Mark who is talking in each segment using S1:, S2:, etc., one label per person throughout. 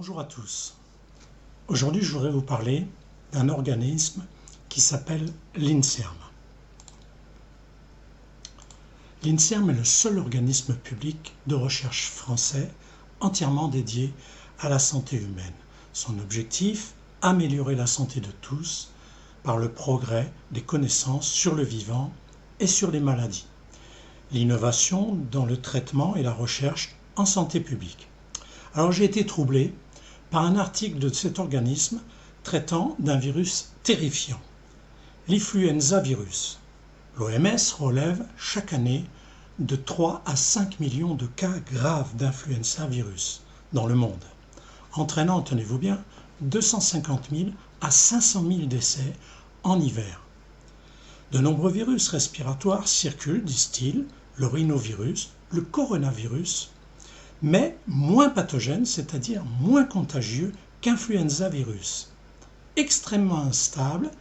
S1: Bonjour à tous. Aujourd'hui, je voudrais vous parler d'un organisme qui s'appelle l'INSERM. L'INSERM est le seul organisme public de recherche français entièrement dédié à la santé humaine. Son objectif, améliorer la santé de tous par le progrès des connaissances sur le vivant et sur les maladies. L'innovation dans le traitement et la recherche en santé publique. Alors j'ai été troublé par un article de cet organisme traitant d'un virus terrifiant, l'influenza virus. L'OMS relève chaque année de 3 à 5 millions de cas graves d'influenza virus dans le monde, entraînant, tenez-vous bien, 250 000 à 500 000 décès en hiver. De nombreux virus respiratoires circulent, disent-ils, le rhinovirus, le coronavirus, mais moins pathogène, c'est-à-dire moins contagieux qu'influenza virus. Extrêmement instable,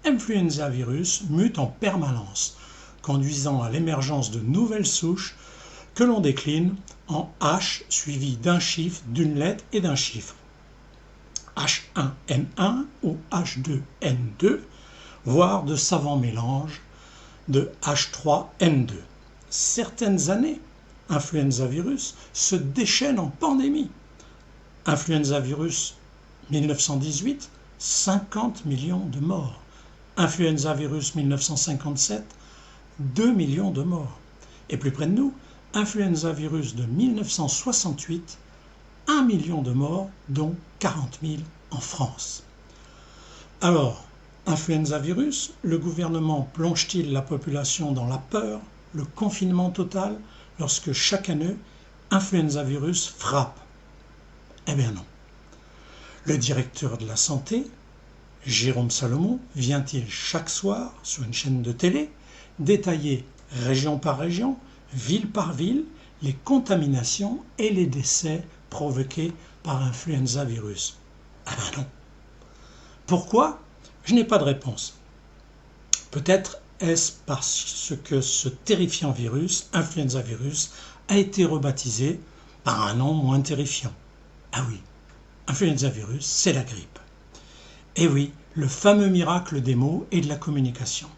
S1: influenza virus mute en permanence, conduisant à l'émergence de nouvelles souches que l'on décline en H suivi d'un chiffre, d'une lettre et d'un chiffre. H1N1 ou H2N2, voire de savants mélanges de H3N2. Certaines années, influenza virus se déchaîne en pandémie. Influenza virus 1918, 50 millions de morts. Influenza virus 1957, 2 millions de morts. Et plus près de nous, influenza virus de 1968, 1 million de morts, dont 40 000 en France. Alors, influenza virus, le gouvernement plonge-t-il la population dans la peur, le confinement total, lorsque chaque année, influenza virus frappe? Eh bien non. Le directeur de la santé, Jérôme Salomon, vient-il chaque soir sur une chaîne de télé détailler région par région, ville par ville, les contaminations et les décès provoqués par influenza virus? Ah ben non. Pourquoi? Je n'ai pas de réponse. Peut-être est-ce parce que ce terrifiant virus, influenza virus, a été rebaptisé par un nom moins terrifiant. Ah oui, influenza virus, c'est la grippe. Et oui, le fameux miracle des mots et de la communication.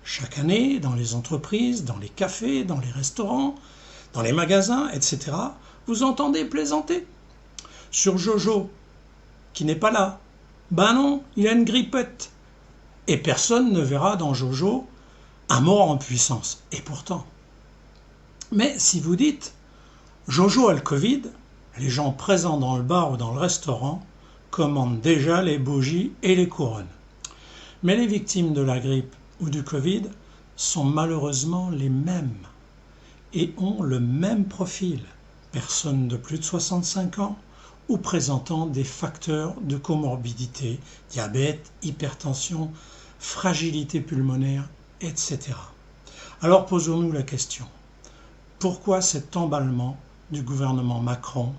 S1: Chaque année, dans les entreprises, dans les cafés, dans les restaurants, dans les magasins, etc., vous entendez plaisanter sur Jojo, qui n'est pas là. Ben non, il a une grippette. Et personne ne verra dans Jojo un mort en puissance. Et pourtant. Mais si vous dites Jojo a le Covid, les gens présents dans le bar ou dans le restaurant commandent déjà les bougies et les couronnes. Mais les victimes de la grippe ou du Covid sont malheureusement les mêmes et ont le même profil. Personnes de plus de 65 ans ou présentant des facteurs de comorbidité, diabète, hypertension, fragilité pulmonaire, etc. Alors posons-nous la question. Pourquoi cet emballement du gouvernement Macron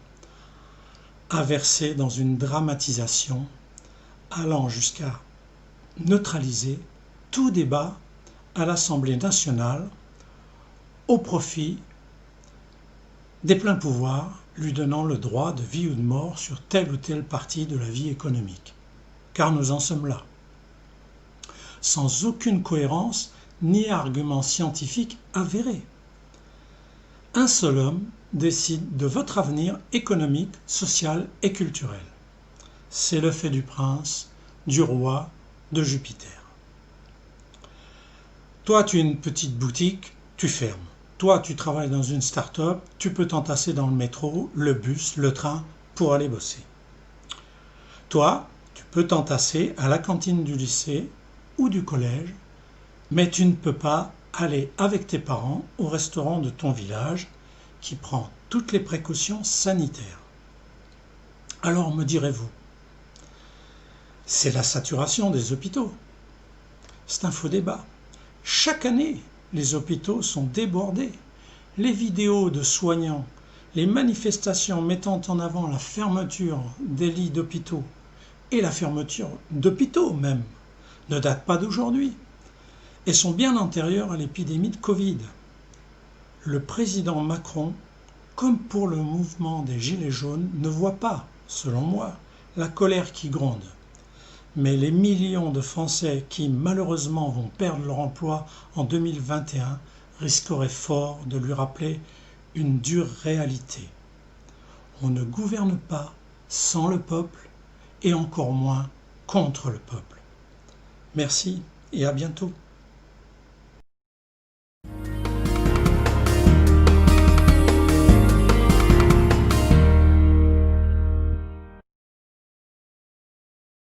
S1: a versé dans une dramatisation allant jusqu'à neutraliser tout débat à l'Assemblée nationale au profit des pleins pouvoirs lui donnant le droit de vie ou de mort sur telle ou telle partie de la vie économique? Car nous en sommes là. Sans aucune cohérence ni argument scientifique avéré. Un seul homme décide de votre avenir économique, social et culturel. C'est le fait du prince, du roi, de Jupiter. Toi, tu as une petite boutique, tu fermes. Toi, tu travailles dans une start-up, tu peux t'entasser dans le métro, le bus, le train pour aller bosser. Toi, tu peux t'entasser à la cantine du lycée ou du collège, mais tu ne peux pas aller avec tes parents au restaurant de ton village qui prend toutes les précautions sanitaires. Alors me direz-vous, c'est la saturation des hôpitaux. C'est un faux débat. Chaque année, les hôpitaux sont débordés. Les vidéos de soignants, les manifestations mettant en avant la fermeture des lits d'hôpitaux et la fermeture d'hôpitaux même ne datent pas d'aujourd'hui et sont bien antérieures à l'épidémie de Covid. Le président Macron comme pour le mouvement des Gilets jaunes, ne voit pas, selon moi, la colère qui gronde. Mais les millions de Français qui, malheureusement, vont perdre leur emploi en 2021 risqueraient fort de lui rappeler une dure réalité. On ne gouverne pas sans le peuple et encore moins contre le peuple. Merci et à bientôt.